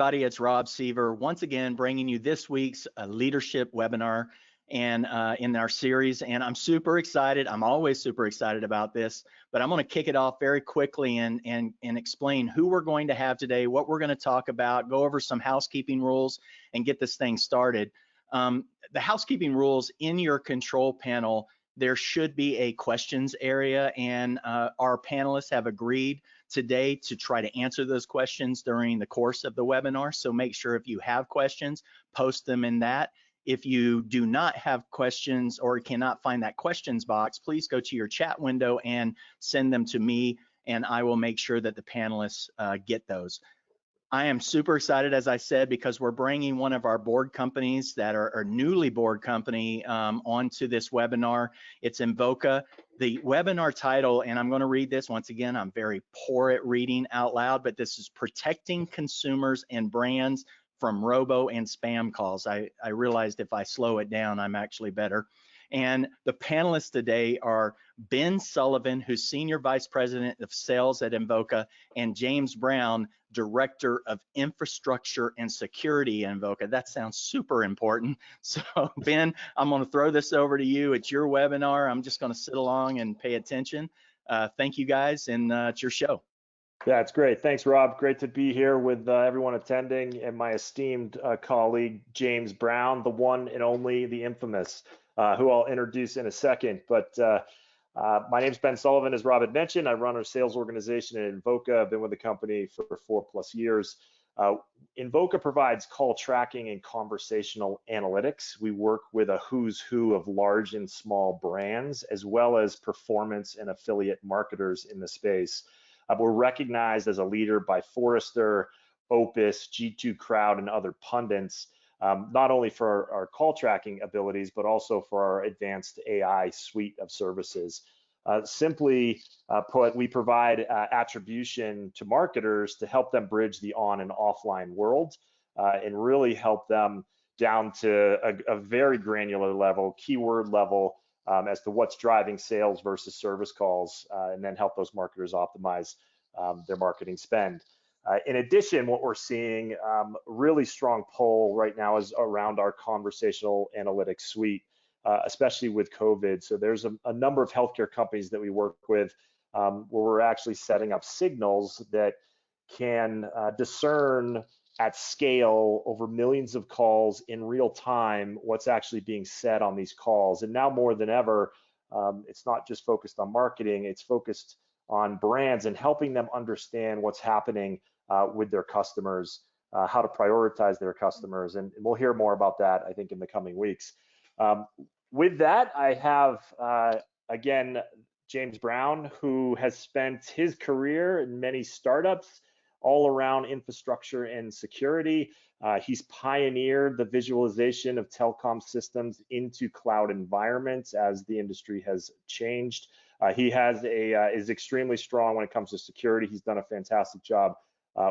everybody, it's Rob Seaver once again bringing you this week's leadership webinar and in our series. And I'm super excited. I'm always super excited about this, but I'm going to kick it off very quickly and explain who we're going to have today, what we're going to talk about, go over some housekeeping rules, and get this thing started. The housekeeping rules in your control panel, there should be a questions area, and our panelists have agreed today to try to answer those questions during the course of the webinar. So make sure if you have questions, post them in that. If you do not have questions or cannot find that questions box, please go to your chat window and send them to me, and I will make sure that the panelists get those. I am super excited, as I said, because we're bringing one of our board companies that are newly board company onto this webinar. It's Invoca. The webinar title, and I'm going to read this once again, I'm very poor at reading out loud, but this is Protecting Consumers and Brands from Robo and Spam Calls. I realized if I slow it down, I'm actually better. And the panelists today are Ben Sullivan, who's Senior Vice President of Sales at Invoca, and James Brown, Director of Infrastructure and Security at Invoca. That sounds super important. So Ben, I'm going to throw this over to you. It's your webinar. I'm just going to sit along and pay attention. Thank you guys, and it's your show. Yeah, it's great. Thanks, Rob. Great to be here with everyone attending and my esteemed colleague, James Brown, the one and only, the infamous, who I'll introduce in a second. But my name's Ben Sullivan, as Rob had mentioned. I run our sales organization at Invoca. I've been with the company for 4+ years. Invoca provides call tracking and conversational analytics. We work with a who's who of large and small brands, as well as performance and affiliate marketers in the space. We're recognized as a leader by Forrester, Opus, G2 Crowd, and other pundits, not only for our call tracking abilities, but also for our advanced AI suite of services. Simply put, we provide attribution to marketers to help them bridge the on and offline world and really help them down to a very granular level, keyword level, as to what's driving sales versus service calls, and then help those marketers optimize their marketing spend. In addition, what we're seeing really strong pull right now is around our conversational analytics suite, especially with COVID. So there's a number of healthcare companies that we work with where we're actually setting up signals that can discern at scale over millions of calls in real time what's actually being said on these calls. And now more than ever, it's not just focused on marketing, it's focused on brands and helping them understand what's happening with their customers, how to prioritize their customers. And we'll hear more about that, I think, in the coming weeks. With that, I have, again, James Brown, who has spent his career in many startups all around infrastructure and security. He's pioneered the visualization of telecom systems into cloud environments as the industry has changed. He is extremely strong when it comes to security. He's done a fantastic job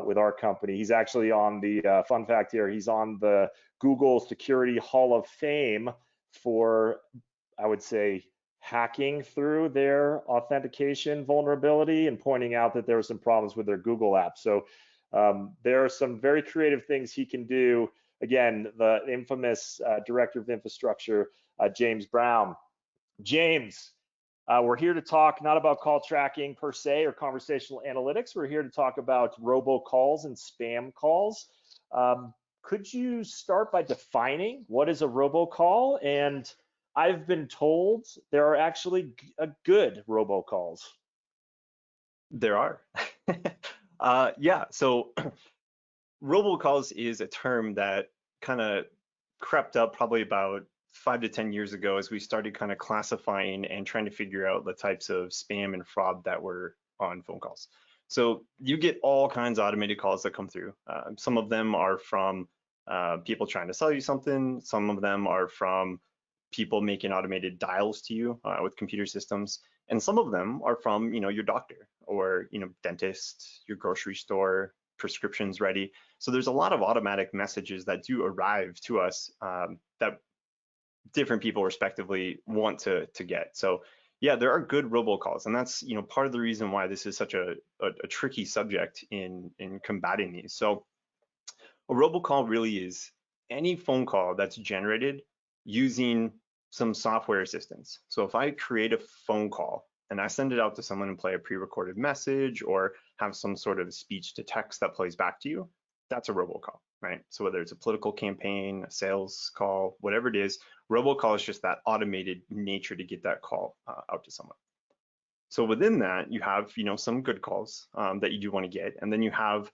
with our company. He's actually on the, fun fact here, he's on the Google Security Hall of Fame for, I would say, hacking through their authentication vulnerability and pointing out that there were some problems with their Google app. So there are some very creative things he can do. Again, the infamous Director of Infrastructure, James Brown. James, we're here to talk not about call tracking per se or conversational analytics. We're here to talk about robocalls and spam calls. Could you start by defining what is a robocall? And I've been told there are actually good robocalls. There are. Yeah, so robocalls is a term that kind of crept up probably about 5 to 10 years ago as we started kind of classifying and trying to figure out the types of spam and fraud that were on phone calls. So you get all kinds of automated calls that come through. Some of them are from people trying to sell you something. Some of them are from people making automated dials to you with computer systems, and some of them are from your doctor or dentist, your grocery store, prescriptions ready. So there's a lot of automatic messages that do arrive to us that different people respectively want to get. So yeah, there are good robocalls, and that's part of the reason why this is such a tricky subject in combating these. So A robocall really is any phone call that's generated using some software assistance. So if I create a phone call and I send it out to someone and play a pre-recorded message or have some sort of speech to text that plays back to you, that's a robocall, right? So whether it's a political campaign, a sales call, whatever it is, robocall is just that automated nature to get that call out to someone. So within that, you have, some good calls that you do want to get, and then you have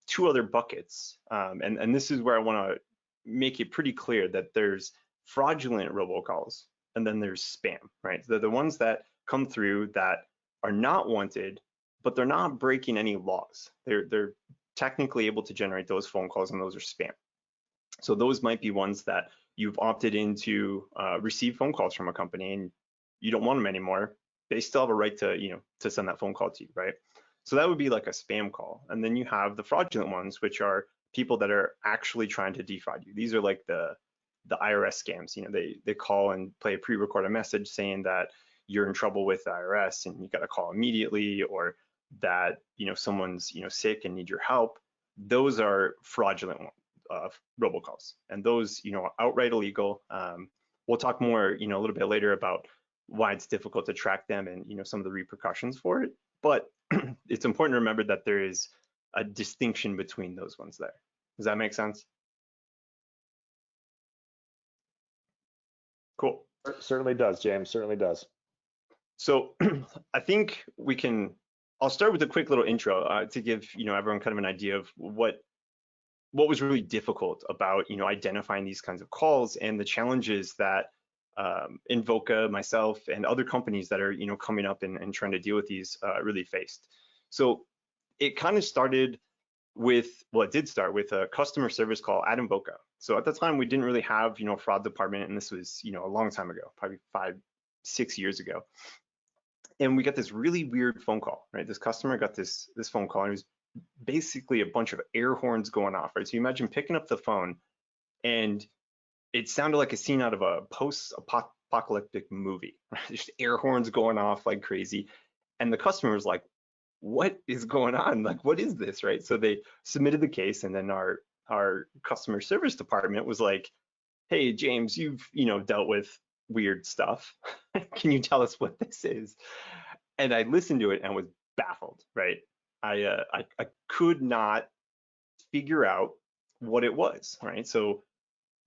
two other buckets, and this is where I want to make it pretty clear that there's fraudulent robocalls, and then there's spam, right? They're the ones that come through that are not wanted, but they're not breaking any laws. They're technically able to generate those phone calls, and those are spam. So those might be ones that you've opted in to receive phone calls from a company, and you don't want them anymore. They still have a right to, to send that phone call to you, right? So that would be like a spam call. And then you have the fraudulent ones, which are people that are actually trying to defraud you. These are like the IRS scams. They call and play a pre-recorded message saying that you're in trouble with the IRS and you got to call immediately, or that someone's sick and need your help. Those are fraudulent robocalls, and those outright illegal. We'll talk more a little bit later about why it's difficult to track them and some of the repercussions for it. But it's important to remember that there is a distinction between those ones there. Does that make sense? Cool. Certainly does, James, certainly does. So I think I'll start with a quick little intro to give everyone kind of an idea of what was really difficult about identifying these kinds of calls and the challenges that Invoca, myself, and other companies that are coming up and trying to deal with these really faced. So it kind of started with, it did start with a customer service call at Invoca. So at the time we didn't really have a fraud department, and this was a long time ago, probably 5-6 years ago. And we got this really weird phone call, right? This customer got this phone call, and it was basically a bunch of air horns going off, right? So you imagine picking up the phone and it sounded like a scene out of a post-apocalyptic movie, right? Just air horns going off like crazy. And the customer was like, what is going on? Like, what is this, right? So they submitted the case, and then our customer service department was like, hey, James, you've, dealt with weird stuff. Can you tell us what this is? And I listened to it and was baffled, right? I could not figure out what it was, right? So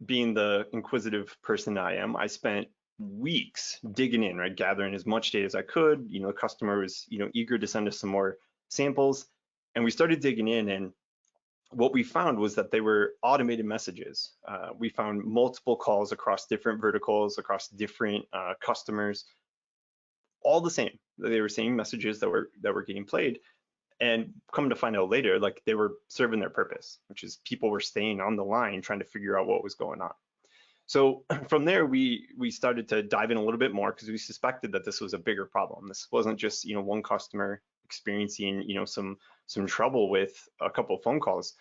being the inquisitive person I am, I spent weeks digging in, right, gathering as much data as I could. The customer was, eager to send us some more samples, and we started digging in, and what we found was that they were automated messages. We found multiple calls across different verticals, across different customers, all the same. They were same messages that were getting played. And come to find out later, like, they were serving their purpose, which is people were staying on the line trying to figure out what was going on. So from there, we started to dive in a little bit more, because we suspected that this was a bigger problem. This wasn't just one customer experiencing some trouble with a couple of phone calls.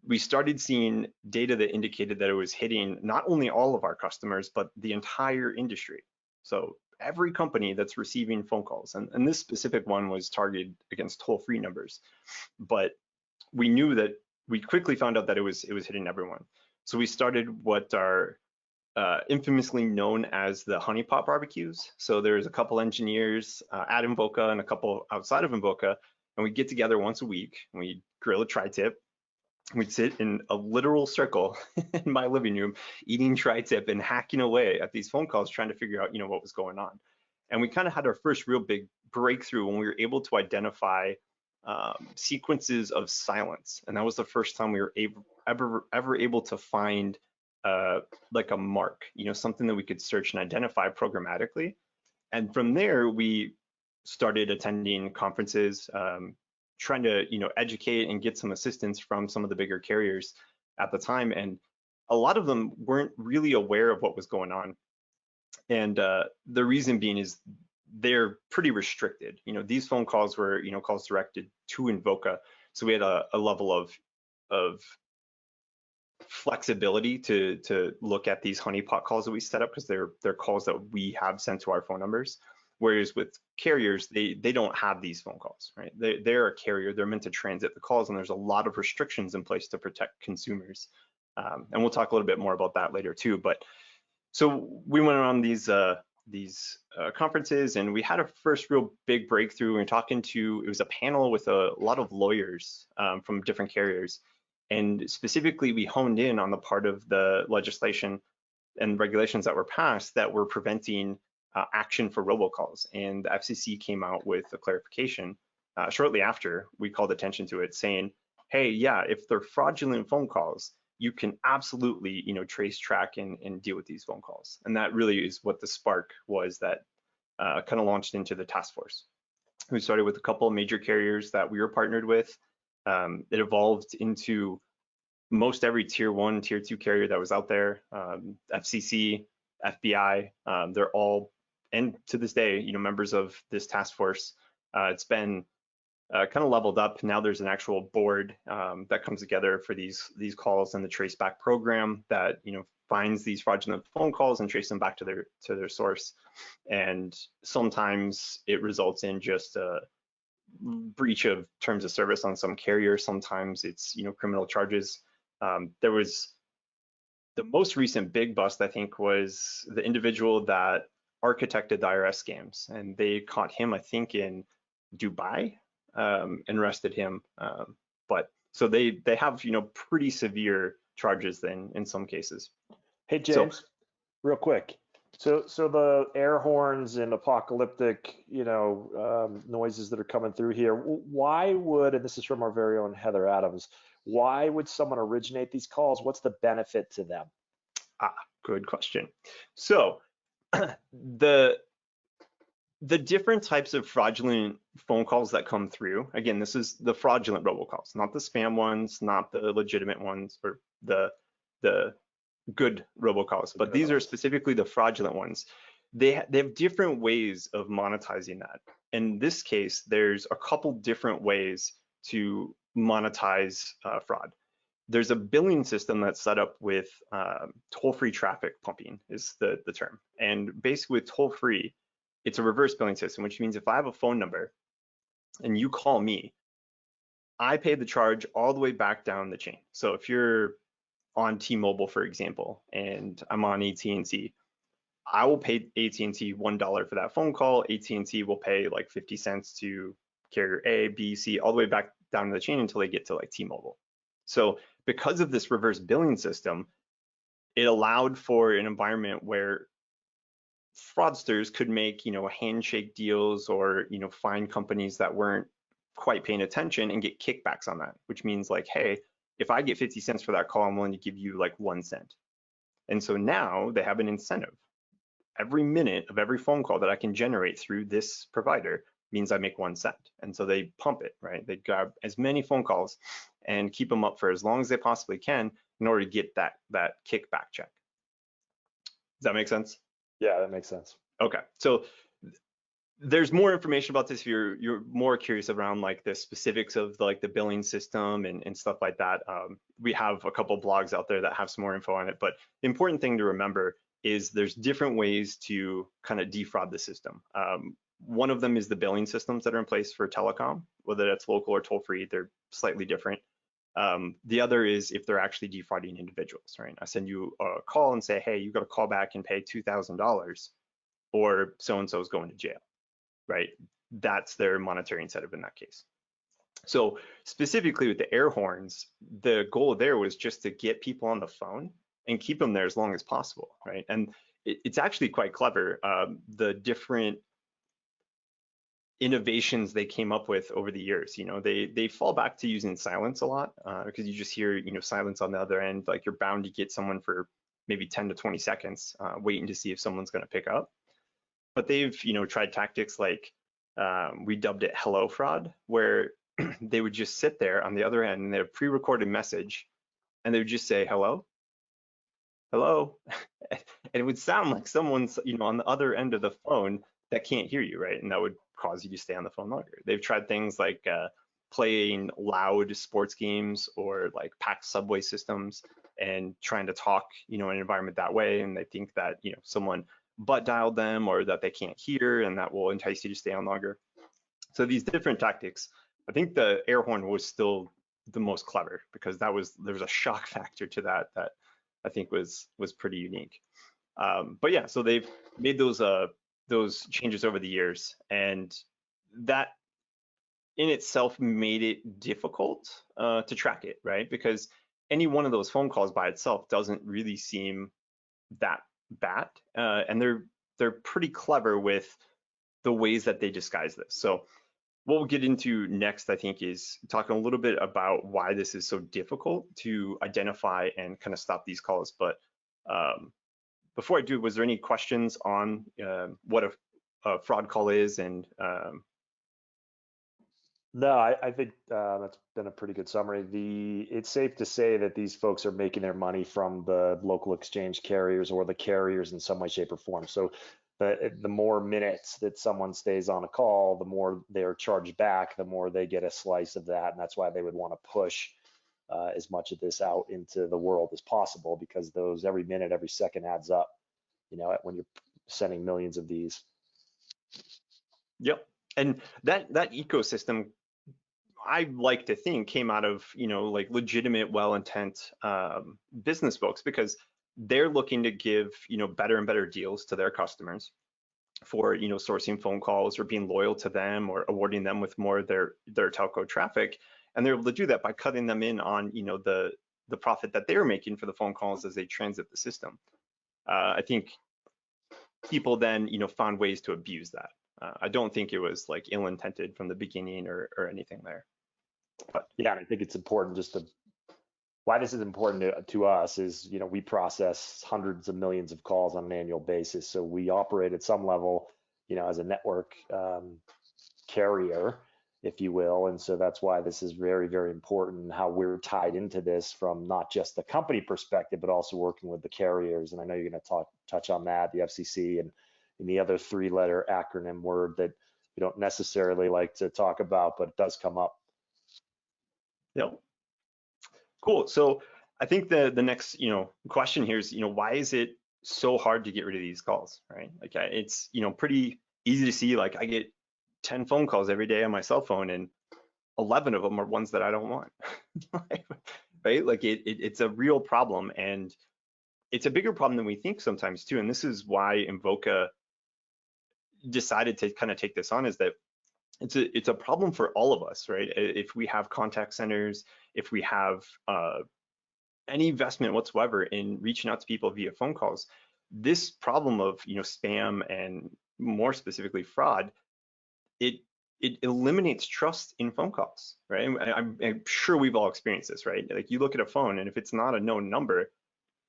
We started seeing data that indicated that it was hitting not only all of our customers, but the entire industry. So every company that's receiving phone calls, and this specific one was targeted against toll-free numbers, but we knew that we quickly found out that it was hitting everyone. So we started what are infamously known as the honeypot barbecues. So there's a couple engineers at Invoca and a couple outside of Invoca, and we get together once a week and we grill a tri-tip. We'd sit in a literal circle in my living room eating tri-tip and hacking away at these phone calls, trying to figure out what was going on. And we kind of had our first real big breakthrough when we were able to identify sequences of silence, and that was the first time we were ever able to find like a mark, something that we could search and identify programmatically. And from there, we started attending conferences, trying to educate and get some assistance from some of the bigger carriers at the time, and a lot of them weren't really aware of what was going on. And the reason being is they're pretty restricted. These phone calls were calls directed to Invoca, so we had a level of flexibility to look at these honeypot calls that we set up, because they're calls that we have sent to our phone numbers. Whereas with carriers, they don't have these phone calls, right? They're a carrier, they're meant to transit the calls, and there's a lot of restrictions in place to protect consumers. And we'll talk a little bit more about that later too. But so we went on these conferences, and we had a first real big breakthrough. We were talking to, it was a panel with a lot of lawyers from different carriers. And specifically, we honed in on the part of the legislation and regulations that were passed that were preventing action for robocalls. And the FCC came out with a clarification shortly after we called attention to it, saying, hey, yeah, if they're fraudulent phone calls, you can absolutely, trace, track, and deal with these phone calls. And that really is what the spark was that kind of launched into the task force. We started with a couple of major carriers that we were partnered with. It evolved into most every tier 1, tier 2 carrier that was out there, FCC, FBI, they're all, and to this day, members of this task force. It's been kind of leveled up. Now there's an actual board that comes together for these calls, and the Traceback Program that finds these fraudulent phone calls and trace them back to their source. And sometimes it results in just a breach of terms of service on some carriers. Sometimes it's criminal charges. There was the most recent big bust, I think, was the individual that architected the IRS scams, and they caught him, I think, in Dubai. And arrested him. But so they have pretty severe charges then in some cases. Hey James, real quick. So the air horns and apocalyptic noises that are coming through here. Why would, and this is from our very own Heather Adams, why would someone originate these calls? What's the benefit to them? Good question. So the different types of fraudulent phone calls that come through, again, this is the fraudulent robocalls, not the spam ones, not the legitimate ones, or the good robocalls, but these are specifically the fraudulent ones. They have different ways of monetizing that. In this case, there's a couple different ways to monetize fraud. There's a billing system that's set up with toll-free traffic pumping is the term. And basically with toll-free, it's a reverse billing system, which means if I have a phone number and you call me, I pay the charge all the way back down the chain. So if you're on T-Mobile, for example, and I'm on AT&T, I will pay AT&T $1 for that phone call. AT&T will pay like 50 cents to carrier A, B, C, all the way back down the chain until they get to like T-Mobile. So because of this reverse billing system, it allowed for an environment where fraudsters could make, handshake deals or, find companies that weren't quite paying attention and get kickbacks on that, which means like, hey, if I get 50 cents for that call, I'm willing to give you like 1 cent. And so now they have an incentive. Every minute of every phone call that I can generate through this provider means I make 1 cent. And so they pump it, right? They grab as many phone calls and keep them up for as long as they possibly can in order to get that kickback check. Does that make sense? Yeah, that makes sense. Okay, so there's more information about this if you're more curious around like the specifics of like the billing system and stuff like that. We have a couple blogs out there that have some more info on it, but the important thing to remember is there's different ways to kind of defraud the system. One of them is the billing systems that are in place for telecom, whether that's local or toll-free, they're slightly different. The other is if they're actually defrauding individuals, right? I send you a call and say, hey, you got to call back and pay $2,000 or so-and-so is going to jail, right? That's their monetary incentive in that case. So specifically with the Airhorns, the goal there was just to get people on the phone and keep them there as long as possible, right? And it's actually quite clever. The different innovations they came up with over the years, they fall back to using silence a lot because you just hear, silence on the other end, like you're bound to get someone for maybe 10 to 20 seconds waiting to see if someone's going to pick up. But they've, tried tactics like we dubbed it hello fraud, where they would just sit there on the other end and they have a pre-recorded message and they would just say, hello, hello. And it would sound like someone's, on the other end of the phone that can't hear you, right? And that would cause you to stay on the phone longer. They've tried things like playing loud sports games or like packed subway systems and trying to talk, in an environment that way. And they think that, someone butt dialed them or that they can't hear, and that will entice you to stay on longer. So these different tactics, I think the air horn was still the most clever, because there was a shock factor to that I think was pretty unique. But yeah, so they've made those changes over the years, and that in itself made it difficult to track it, right? Because any one of those phone calls by itself doesn't really seem that bad, and they're pretty clever with the ways that they disguise this. So what we'll get into next, I think, is talking a little bit about why this is so difficult to identify and kind of stop these calls. But before I do, was there any questions on what a fraud call is? And No, I think that's been a pretty good summary. It's safe to say that these folks are making their money from the local exchange carriers or the carriers in some way, shape, or form. So the more minutes that someone stays on a call, the more they're charged back, the more they get a slice of that. And that's why they would want to push as much of this out into the world as possible, because those every minute, every second adds up, when you're sending millions of these. Yep. And that ecosystem, I like to think, came out of, like legitimate, well-intent business folks, because they're looking to give, better and better deals to their customers for, sourcing phone calls or being loyal to them or awarding them with more of their telco traffic. And they're able to do that by cutting them in on, the profit that they're making for the phone calls as they transit the system. I think people then, found ways to abuse that. I don't think it was like ill-intended from the beginning or anything there. But yeah, and I think it's important why this is important to us is, we process hundreds of millions of calls on an annual basis. So we operate at some level, as a network carrier, if you will. And so that's why this is very, very important, how we're tied into this from not just the company perspective, but also working with the carriers. And I know you're going to touch on that, the FCC and the other three-letter acronym word that we don't necessarily like to talk about, but it does come up. Yep. Cool. So I think the next, question here is, why is it so hard to get rid of these calls, right? Like it's, pretty easy to see, like I get 10 phone calls every day on my cell phone, and 11 of them are ones that I don't want, right? Like it's a real problem, and it's a bigger problem than we think sometimes too. And this is why Invoca decided to kind of take this on, is that it's a problem for all of us, right? If we have contact centers, if we have any investment whatsoever in reaching out to people via phone calls, this problem of spam and more specifically fraud, it eliminates trust in phone calls, right? I'm sure we've all experienced this, right? Like you look at a phone, and if it's not a known number,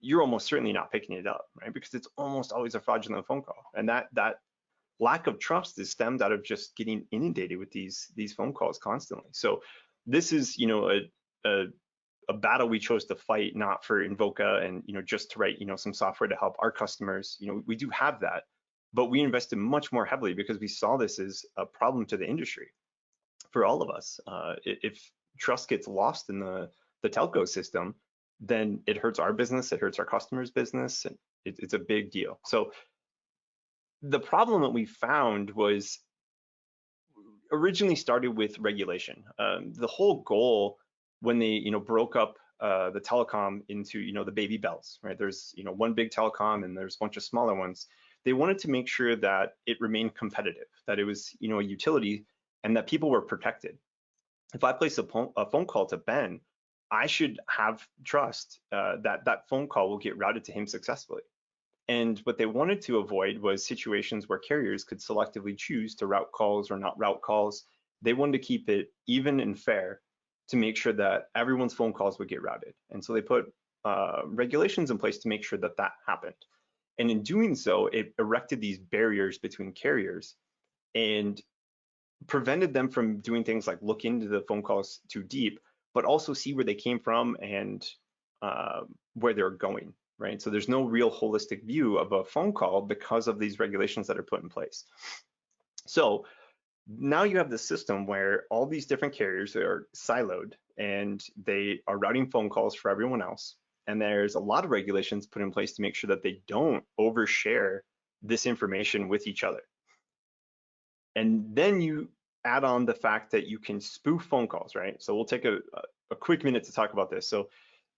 you're almost certainly not picking it up, right? Because it's almost always a fraudulent phone call, and that lack of trust is stemmed out of just getting inundated with these phone calls constantly. So this is, a battle we chose to fight, not for Invoca and, just to write, some software to help our customers. We do have that, but we invested much more heavily because we saw this as a problem to the industry for all of us. If trust gets lost in the telco system, then it hurts our business, it hurts our customers' business, and it's a big deal. So the problem that we found was originally started with regulation. The whole goal when they broke up the telecom into the baby bells, right? There's one big telecom and there's a bunch of smaller ones. They wanted to make sure that it remained competitive, that it was a utility, and that people were protected. If I place a phone call to Ben, I should have trust that phone call will get routed to him successfully. And what they wanted to avoid was situations where carriers could selectively choose to route calls or not route calls. They wanted to keep it even and fair to make sure that everyone's phone calls would get routed. And so they put regulations in place to make sure that happened. And in doing so, it erected these barriers between carriers and prevented them from doing things like look into the phone calls too deep, but also see where they came from and where they're going. Right? So there's no real holistic view of a phone call because of these regulations that are put in place. So now you have this system where all these different carriers are siloed and they are routing phone calls for everyone else. And there's a lot of regulations put in place to make sure that they don't overshare this information with each other. And then you add on the fact that you can spoof phone calls, right? So we'll take a quick minute to talk about this. So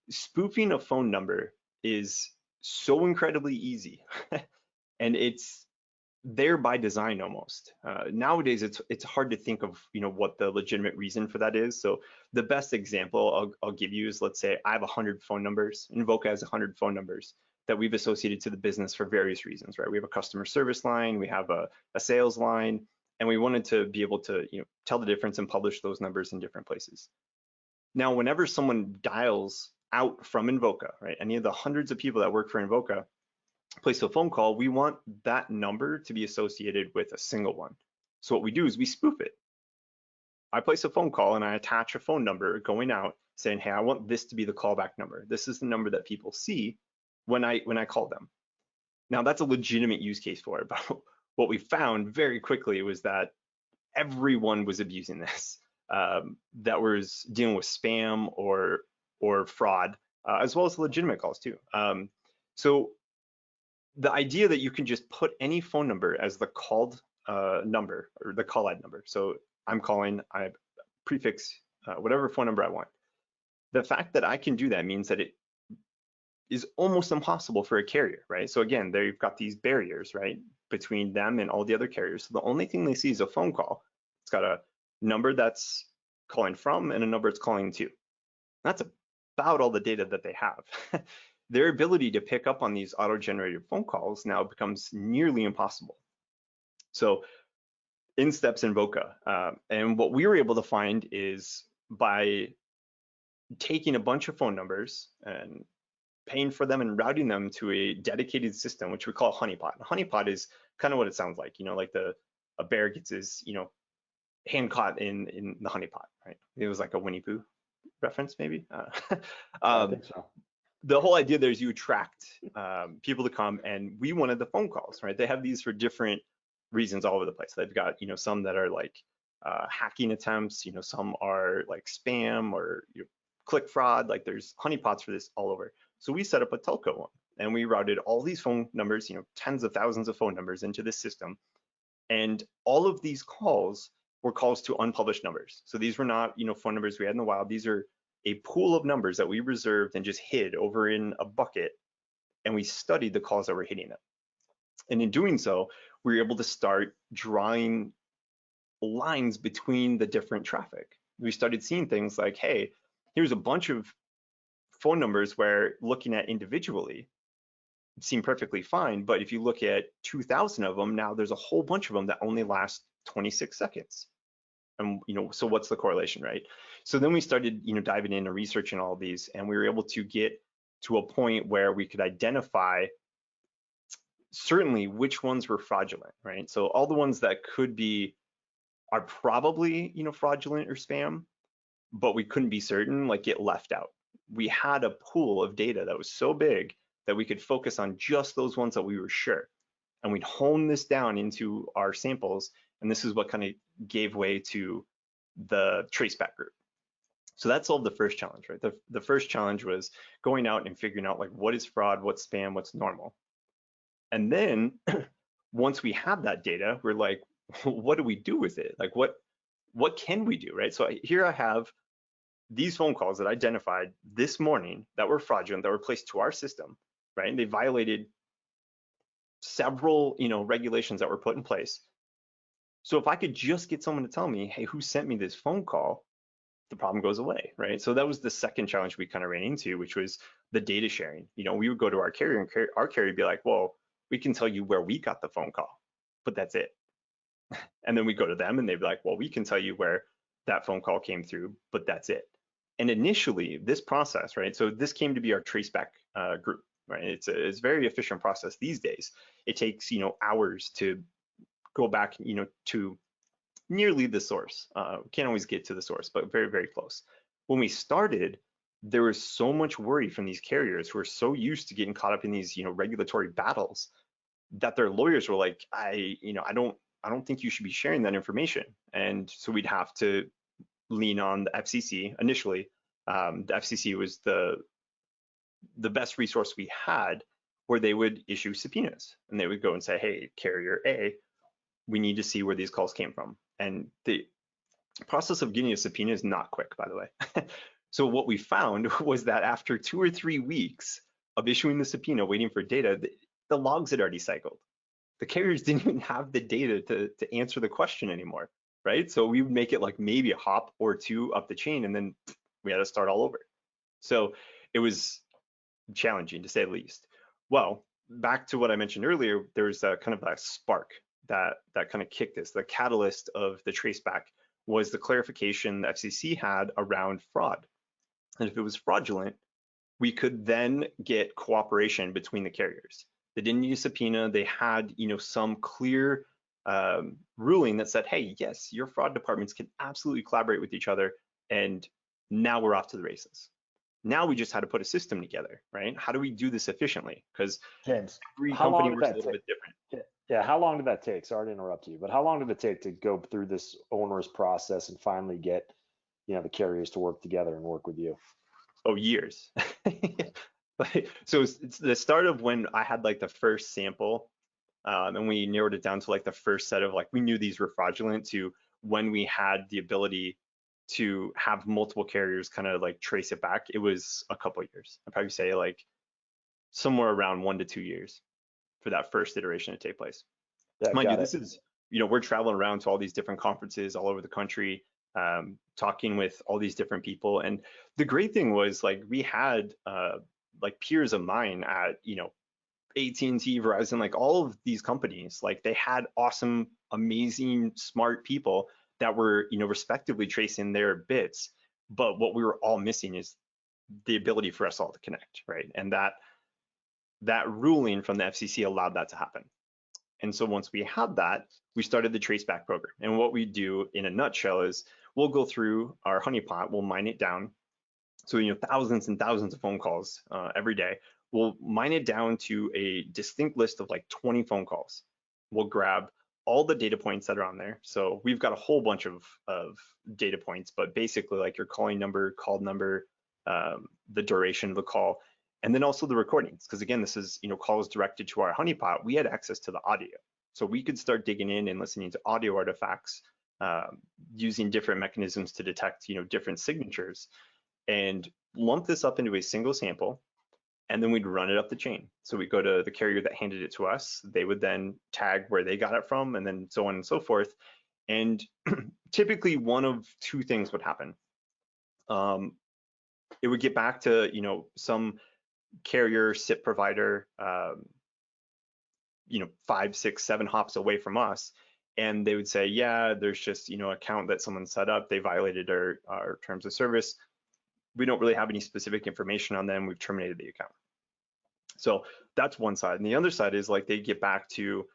spoofing a phone number is so incredibly easy and it's there by design almost. Nowadays, it's hard to think of what the legitimate reason for that is. So the best example I'll give you is, let's say I have 100 phone numbers. Invoca has 100 phone numbers that we've associated to the business for various reasons, right? We have a customer service line, we have a sales line, and we wanted to be able to tell the difference and publish those numbers in different places. Now, whenever someone dials out from Invoca, right, any of the hundreds of people that work for Invoca place a phone call, we want that number to be associated with a single one. So what we do is we spoof it. I place a phone call and I attach a phone number going out saying, hey, I want this to be the callback number. This is the number that people see when I call them. Now that's a legitimate use case for it, but what we found very quickly was that everyone was abusing this, that was dealing with spam or fraud, as well as legitimate calls too. So the idea that you can just put any phone number as the called number or the call ad number. So I'm calling, I prefix whatever phone number I want. The fact that I can do that means that it is almost impossible for a carrier, right? So again, there you've got these barriers, right, between them and all the other carriers. So the only thing they see is a phone call. It's got a number that's calling from and a number it's calling to. That's about all the data that they have. Their ability to pick up on these auto-generated phone calls now becomes nearly impossible. So in steps Invoca, and what we were able to find is by taking a bunch of phone numbers and paying for them and routing them to a dedicated system, which we call a honeypot. A honeypot is kind of what it sounds like, like a bear gets his, hand caught in the honeypot, right? It was like a Winnie Pooh reference, maybe. I think so. The whole idea there is you attract people to come, and we wanted the phone calls, right? They have these for different reasons all over the place. They've got, some that are like hacking attempts, some are like spam or click fraud, like there's honeypots for this all over. So we set up a telco one and we routed all these phone numbers, tens of thousands of phone numbers into this system. And all of these calls were calls to unpublished numbers. So these were not, phone numbers we had in the wild. These are a pool of numbers that we reserved and just hid over in a bucket. And we studied the calls that were hitting them. And in doing so, we were able to start drawing lines between the different traffic. We started seeing things like, hey, here's a bunch of phone numbers where looking at individually seem perfectly fine, but if you look at 2,000 of them, now there's a whole bunch of them that only last 26 seconds. And so what's the correlation, right? So then we started diving in and researching all of these, and we were able to get to a point where we could identify certainly which ones were fraudulent, right? So all the ones that could be are probably fraudulent or spam, but we couldn't be certain, like get left out. We had a pool of data that was so big that we could focus on just those ones that we were sure. And we'd hone this down into our samples. And this is what kind of gave way to the Traceback group. So that solved the first challenge, right? The first challenge was going out and figuring out like what is fraud, what's spam, what's normal. And then once we have that data, we're like, what do we do with it? Like what can we do, right? So here I have these phone calls that I identified this morning that were fraudulent, that were placed to our system, right? And they violated several, regulations that were put in place. So if I could just get someone to tell me, hey, who sent me this phone call, the problem goes away, right? So that was the second challenge we kind of ran into, which was the data sharing. We would go to our carrier and our carrier would be like, well, we can tell you where we got the phone call, but that's it. And then we go to them and they'd be like, well, we can tell you where that phone call came through, but that's it. And initially this process, right? So this came to be our Traceback group, right? It's a very efficient process these days. It takes, hours to go back, to nearly the source. Can't always get to the source, but very, very close. When we started, there was so much worry from these carriers who are so used to getting caught up in these, regulatory battles that their lawyers were like, I don't think you should be sharing that information. And so we'd have to lean on the FCC initially. The FCC was the best resource we had where they would issue subpoenas, and they would go and say, hey, carrier A, we need to see where these calls came from. And the process of getting a subpoena is not quick, by the way. So what we found was that after 2 or 3 weeks of issuing the subpoena, waiting for data, the logs had already cycled. The carriers didn't even have the data to answer the question anymore, right? So we would make it like maybe a hop or two up the chain, and then we had to start all over. So it was challenging, to say the least. Well, back to what I mentioned earlier, there's a kind of a spark that kind of kicked this. The catalyst of the traceback was the clarification the FCC had around fraud. And if it was fraudulent, we could then get cooperation between the carriers. They didn't need a subpoena. They had, some clear ruling that said, hey, yes, your fraud departments can absolutely collaborate with each other. And now we're off to the races. Now we just had to put a system together, right? How do we do this efficiently? Because James, every how long company did works a that little take? bit different. Yeah, how long did that take? Sorry to interrupt you, but how long did it take to go through this onerous process and finally get, the carriers to work together and work with you? Oh, years. So it's the start of when I had like the first sample, and we narrowed it down to like the first set of like, we knew these were fraudulent, to when we had the ability to have multiple carriers kind of like trace it back. It was a couple of years. I'd probably say like somewhere around 1 to 2 years for that first iteration to take place. Yeah, Mind you, got it. this is, we're traveling around to all these different conferences all over the country, talking with all these different people. And the great thing was like we had like peers of mine at, AT&T, Verizon, like all of these companies, like they had awesome, amazing, smart people that were, respectively tracing their bits. But what we were all missing is the ability for us all to connect, right? And that ruling from the FCC allowed that to happen. And so once we had that, we started the Traceback program. And what we do in a nutshell is we'll go through our honeypot, we'll mine it down. So, thousands and thousands of phone calls every day. We'll mine it down to a distinct list of like 20 phone calls. We'll grab all the data points that are on there. So we've got a whole bunch of data points, but basically like your calling number, call number, the duration of the call, and then also the recordings. Because again, this is, calls directed to our honeypot. We had access to the audio. So we could start digging in and listening to audio artifacts, using different mechanisms to detect, different signatures, and lump this up into a single sample. And then we'd run it up the chain. So we go to the carrier that handed it to us. They would then tag where they got it from, and then so on and so forth. And typically one of two things would happen. It would get back to, some carrier SIP provider, 5, 6, 7 hops away from us. And they would say, yeah, there's just, account that someone set up. They violated our terms of service. We don't really have any specific information on them. We've terminated the account. So that's one side. And the other side is like they get back to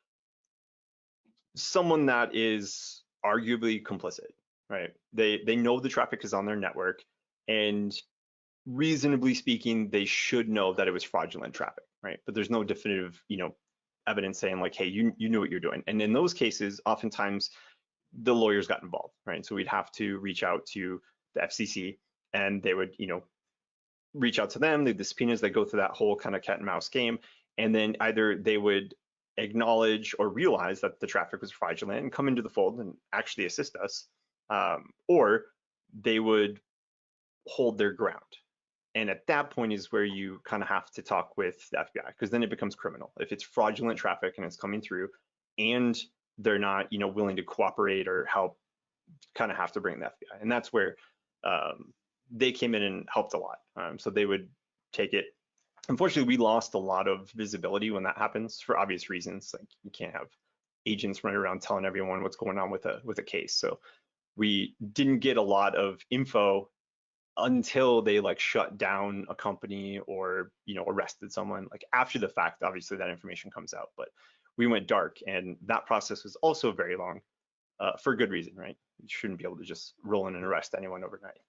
someone that is arguably complicit, right? They know the traffic is on their network, and reasonably speaking, they should know that it was fraudulent traffic, right? But there's no definitive, evidence saying like, hey, you knew what you're doing. And in those cases, oftentimes the lawyers got involved, right? So we'd have to reach out to the FCC, and they would, reach out to them. The subpoenas, they go through that whole kind of cat and mouse game, and then either they would acknowledge or realize that the traffic was fraudulent and come into the fold and actually assist us, or they would hold their ground. And at that point is where you kind of have to talk with the FBI, because then it becomes criminal. If it's fraudulent traffic and it's coming through and they're not, willing to cooperate or help, kind of have to bring the FBI. And that's where they came in and helped a lot. So they would take it. Unfortunately, we lost a lot of visibility when that happens for obvious reasons. Like you can't have agents running around telling everyone what's going on with a case. So we didn't get a lot of info until they like shut down a company or, arrested someone. Like after the fact, obviously that information comes out, but we went dark, and that process was also very long, for good reason, right? You shouldn't be able to just roll in and arrest anyone overnight.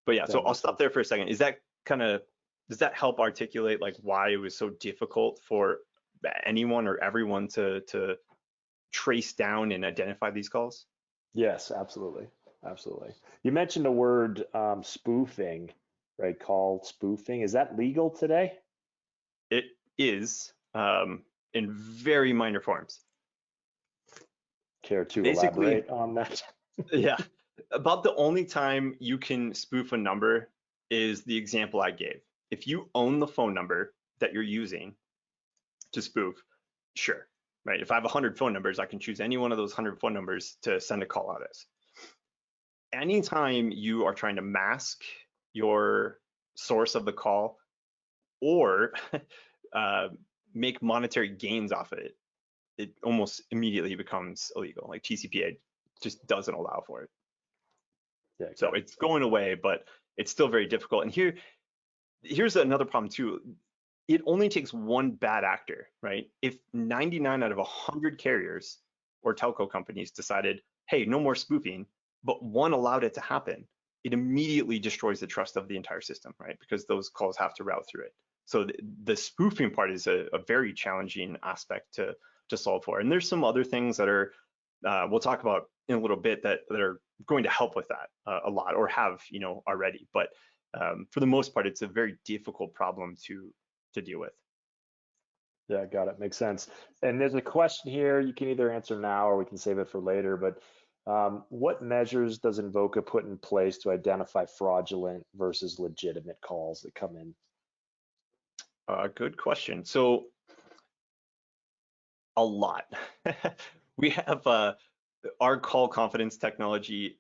But yeah, so I'll stop there for a second. Is that does that help articulate like why it was so difficult for anyone or everyone to trace down and identify these calls? Yes, absolutely. Absolutely. You mentioned the word spoofing, right? Call spoofing. Is that legal today? It is in very minor forms. Care to Basically, elaborate on that? yeah, about the only time you can spoof a number is the example I gave. If you own the phone number that you're using to spoof, sure, right? If I have 100 phone numbers, I can choose any one of those 100 phone numbers to send a call out as. Anytime you are trying to mask your source of the call or make monetary gains off of it, it almost immediately becomes illegal. Like TCPA just doesn't allow for it. Yeah, so it's going away, but it's still very difficult. And here's another problem too. It only takes one bad actor, right? If 99 out of 100 carriers or telco companies decided, hey, no more spoofing, but one allowed it to happen, it immediately destroys the trust of the entire system, right? Because those calls have to route through it. So the spoofing part is a very challenging aspect to solve for. And there's some other things that are, we'll talk about in a little bit that are going to help with that a lot, or have, already. But for the most part, it's a very difficult problem to deal with. Yeah, got it. Makes sense. And there's a question here. You can either answer now or we can save it for later. But what measures does Invoca put in place to identify fraudulent versus legitimate calls that come in? Good question. So a lot. We have our call confidence technology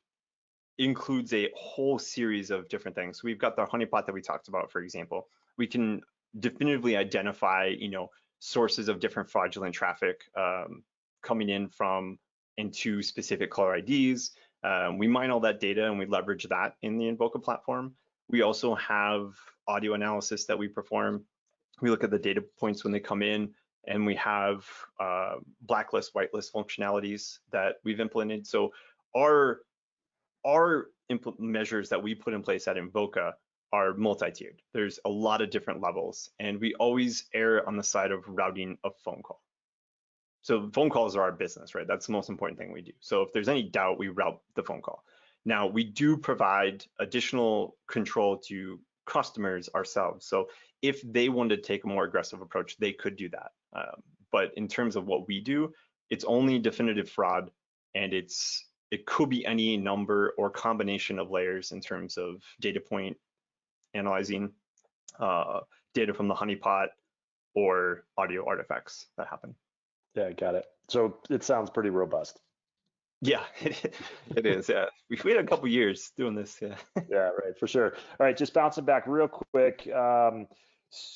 includes a whole series of different things. We've got the honeypot that we talked about, for example. We can definitively identify, sources of different fraudulent traffic coming in from into specific caller IDs. We mine all that data and we leverage that in the Invoca platform. We also have audio analysis that we perform. We look at the data points when they come in, and we have blacklist, whitelist functionalities that we've implemented. So our measures that we put in place at Invoca are multi-tiered. There's a lot of different levels, and we always err on the side of routing a phone call. So phone calls are our business, right? That's the most important thing we do. So if there's any doubt, we route the phone call. Now, we do provide additional control to customers ourselves. So if they wanted to take a more aggressive approach, they could do that. But in terms of what we do, it's only definitive fraud, and it could be any number or combination of layers in terms of data point analyzing, data from the honeypot, or audio artifacts that happen. Yeah, got it. So it sounds pretty robust. Yeah, it is. Yeah, we've had a couple years doing this. Yeah. Yeah, right, for sure. All right, just bouncing back real quick.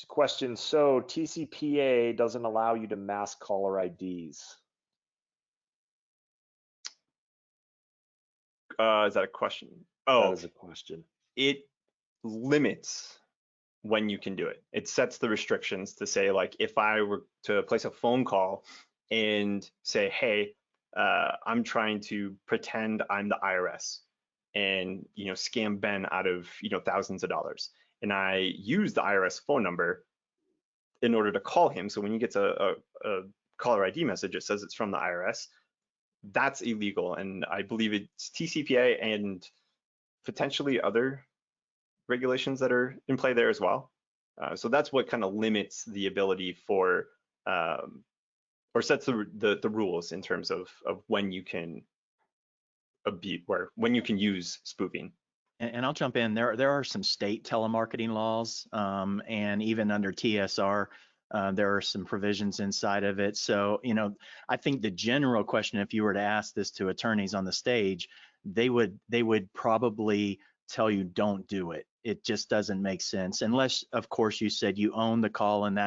Question. So TCPA doesn't allow you to mask caller IDs. Is that a question? Oh, that is a question. It limits when you can do it. It sets the restrictions to say, like, if I were to place a phone call and say, hey, I'm trying to pretend I'm the IRS and scam Ben out of thousands of dollars, and I use the IRS phone number in order to call him. So when he gets a caller ID message, it says it's from the IRS. That's illegal, and I believe it's TCPA and potentially other regulations that are in play there as well. So that's what kind of limits the ability for, or sets the rules in terms of when you can when you can use spoofing. And I'll jump in. There are some state telemarketing laws, and even under TSR, there are some provisions inside of it. So, I think the general question, if you were to ask this to attorneys on the stage, they would probably tell you don't do it. It just doesn't make sense unless, of course, you said you own the call and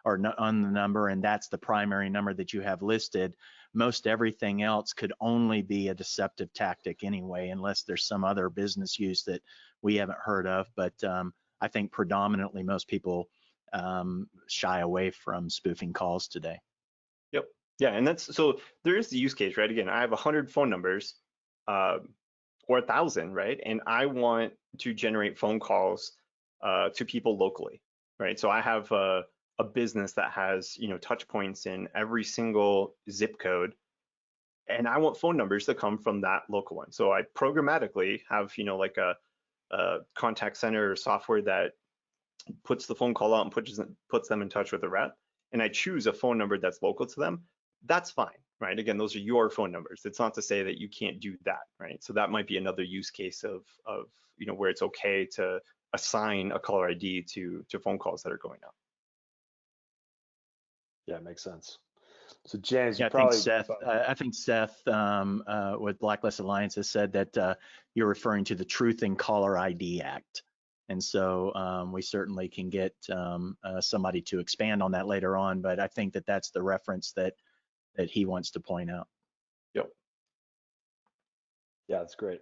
own the number, and that's the primary number that you have listed. Most everything else could only be a deceptive tactic anyway, unless there's some other business use that we haven't heard of. But I think predominantly most people shy away from spoofing calls today. Yep. Yeah, and so there is the use case, right? Again, I have 100 phone numbers or 1,000, right? And I want to generate phone calls to people locally, right? So I have a business that has touch points in every single zip code, and I want phone numbers to come from that local one. So I programmatically have like a contact center or software that puts the phone call out and puts them in touch with a rep, and I choose a phone number that's local to them, that's fine, right? Again, those are your phone numbers. It's not to say that you can't do that, right? So that might be another use case of where it's okay to assign a caller ID to phone calls that are going out. Yeah, makes sense. So James, yeah, you probably. I think Seth with Blacklist Alliance has said that you're referring to the Truth in Caller ID Act. And so we certainly can get somebody to expand on that later on, but I think that that's the reference that he wants to point out. Yep. Yeah, that's great.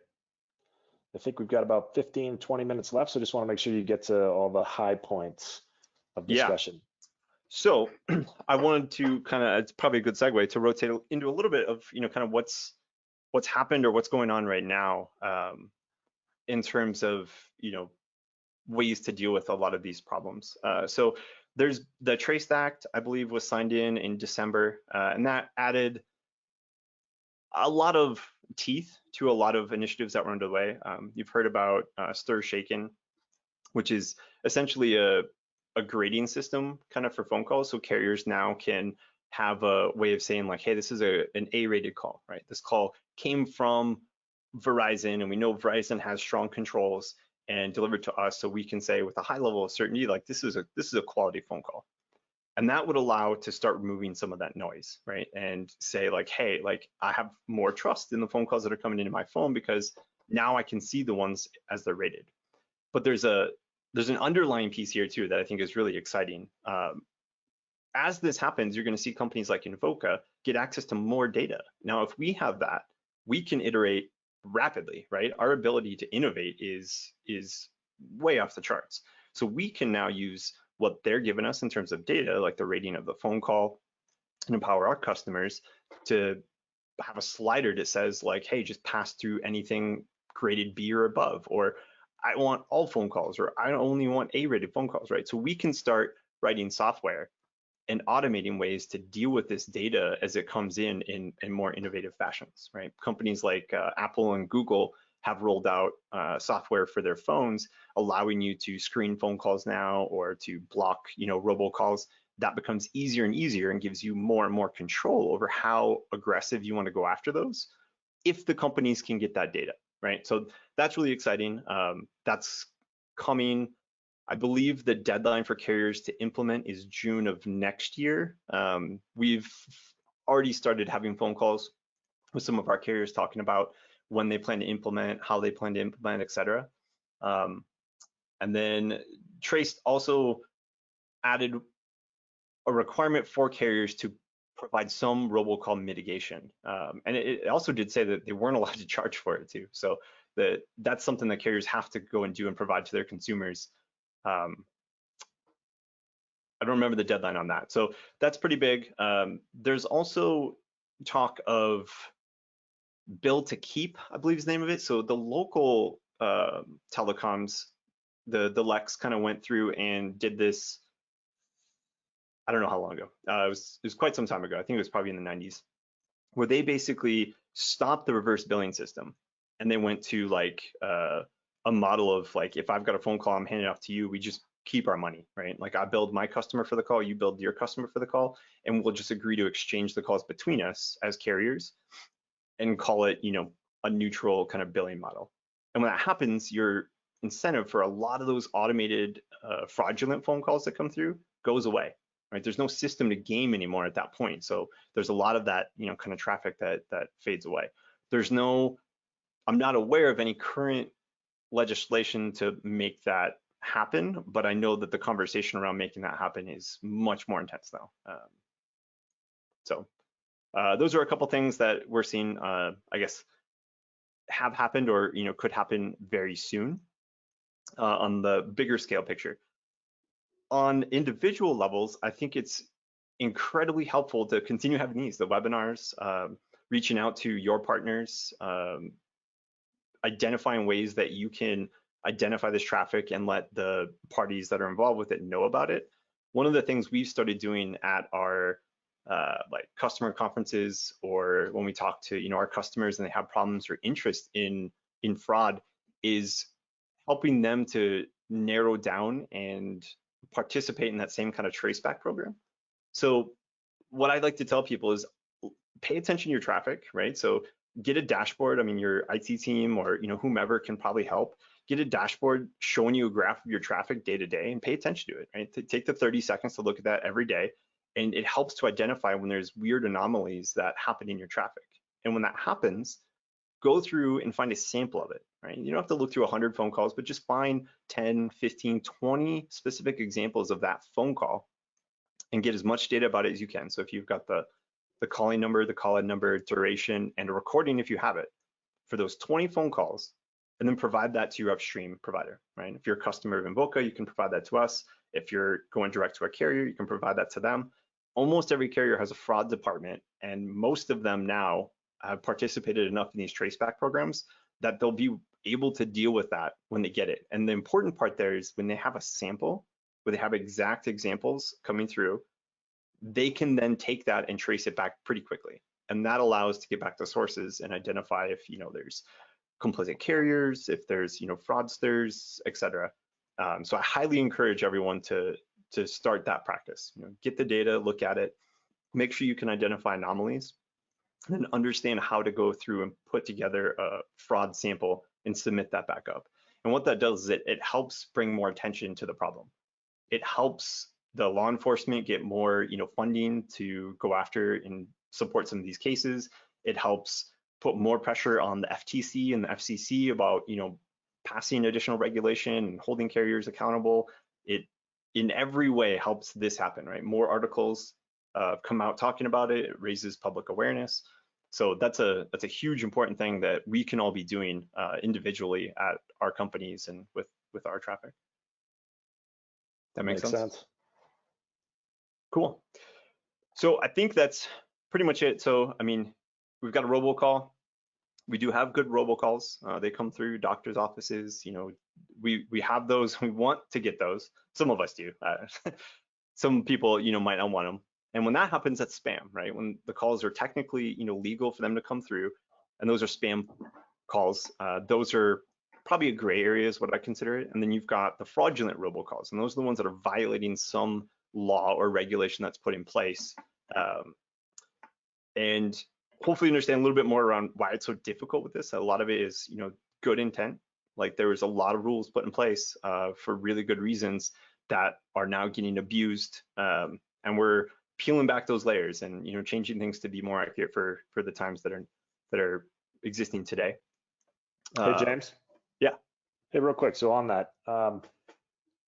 I think we've got about 15, 20 minutes left, so just want to make sure you get to all the high points of discussion. Yeah. So I wanted to it's probably a good segue to rotate into a little bit of, kind of what's happened or what's going on right now in terms of, ways to deal with a lot of these problems. So there's the Trace Act, I believe, was signed in December, and that added a lot of teeth to a lot of initiatives that were underway. You've heard about Stir Shaken, which is essentially a grading system kind of for phone calls. So carriers now can have a way of saying like, hey, this is an A-rated call, right? This call came from Verizon, and we know Verizon has strong controls and delivered to us, so we can say with a high level of certainty, like this is a quality phone call. And that would allow to start removing some of that noise, right? And say like, hey, like I have more trust in the phone calls that are coming into my phone because now I can see the ones as they're rated. But there's an underlying piece here too that I think is really exciting. As this happens, you're going to see companies like Invoca get access to more data. Now, if we have that, we can iterate rapidly, right? Our ability to innovate is way off the charts. So we can now use what they're giving us in terms of data, like the rating of the phone call, and empower our customers to have a slider that says like, hey, just pass through anything graded B or above, or I want all phone calls, or I only want A-rated phone calls, right? So we can start writing software and automating ways to deal with this data as it comes in more innovative fashions, right? Companies like Apple and Google have rolled out software for their phones, allowing you to screen phone calls now or to block, robocalls. That becomes easier and easier and gives you more and more control over how aggressive you want to go after those, if the companies can get that data, right? So that's really exciting. That's coming. I believe the deadline for carriers to implement is June of next year. We've already started having phone calls with some of our carriers talking about when they plan to implement, how they plan to implement, et cetera. And then Trace also added a requirement for carriers to provide some robocall mitigation. And it also did say that they weren't allowed to charge for it too. So that's something that carriers have to go and do and provide to their consumers. I don't remember the deadline on that. So that's pretty big. There's also talk of bill to keep, I believe is the name of it. So the local telecoms, the LECs kind of went through and did this, I don't know how long ago. It was quite some time ago. I think it was probably in the 90s, where they basically stopped the reverse billing system. And they went to like a model of like, if I've got a phone call, I'm handing it off to you, we just keep our money, right? Like I billed my customer for the call, you billed your customer for the call, and we'll just agree to exchange the calls between us as carriers and call it, a neutral kind of billing model. And when that happens, your incentive for a lot of those automated fraudulent phone calls that come through goes away, right? There's no system to game anymore at that point. So there's a lot of that, kind of traffic that fades away. I'm not aware of any current legislation to make that happen, but I know that the conversation around making that happen is much more intense now. So those are a couple things that we're seeing, I guess, have happened or could happen very soon on the bigger scale picture. On individual levels, I think it's incredibly helpful to continue having the webinars, reaching out to your partners, identifying ways that you can identify this traffic and let the parties that are involved with it know about it. One of the things we've started doing at our like customer conferences, or when we talk to our customers and they have problems or interest in fraud, is helping them to narrow down and participate in that same kind of traceback program. So what I'd like to tell people is pay attention to your traffic, right? So get a dashboard. I mean, your IT team or whomever can probably help. Get a dashboard showing you a graph of your traffic day to day and pay attention to it, right? Take the 30 seconds to look at that every day. And it helps to identify when there's weird anomalies that happen in your traffic. And when that happens, go through and find a sample of it, right? You don't have to look through 100 phone calls, but just find 10, 15, 20 specific examples of that phone call and get as much data about it as you can. So if you've got the calling number, the call-in number, duration, and a recording if you have it for those 20 phone calls, and then provide that to your upstream provider, right? If you're a customer of Invoca, you can provide that to us. If you're going direct to a carrier, you can provide that to them. Almost every carrier has a fraud department, and most of them now have participated enough in these traceback programs that they'll be able to deal with that when they get it. And the important part there is when they have a sample, where they have exact examples coming through, they can then take that and trace it back pretty quickly. And that allows to get back to sources and identify if there's complicit carriers, if there's fraudsters, etc. So I highly encourage everyone to start that practice. Get the data, look at it, make sure you can identify anomalies, and then understand how to go through and put together a fraud sample and submit that back up. And what that does is it helps bring more attention to the problem. It helps the law enforcement get more funding to go after and support some of these cases. It helps put more pressure on the FTC and the FCC about passing additional regulation and holding carriers accountable. It in every way helps this happen, right? More articles come out talking about it. It raises public awareness. So that's a huge important thing that we can all be doing individually at our companies and with our traffic. That makes sense. Cool. So I think that's pretty much it. So I mean, we've got a robocall. We do have good robocalls. They come through doctors' offices. We have those. We want to get those. Some of us do. Some people might not want them. And when that happens, that's spam, right? When the calls are technically legal for them to come through, and those are spam calls. Those are probably a gray area is what I consider it. And then you've got the fraudulent robocalls, and those are the ones that are violating some law or regulation that's put in place. And hopefully understand a little bit more around why it's so difficult with this. A lot of it is good intent. Like there was a lot of rules put in place for really good reasons that are now getting abused, and we're peeling back those layers and changing things to be more accurate for the times that are existing today. Hey James. Yeah. Hey, real quick. So on that,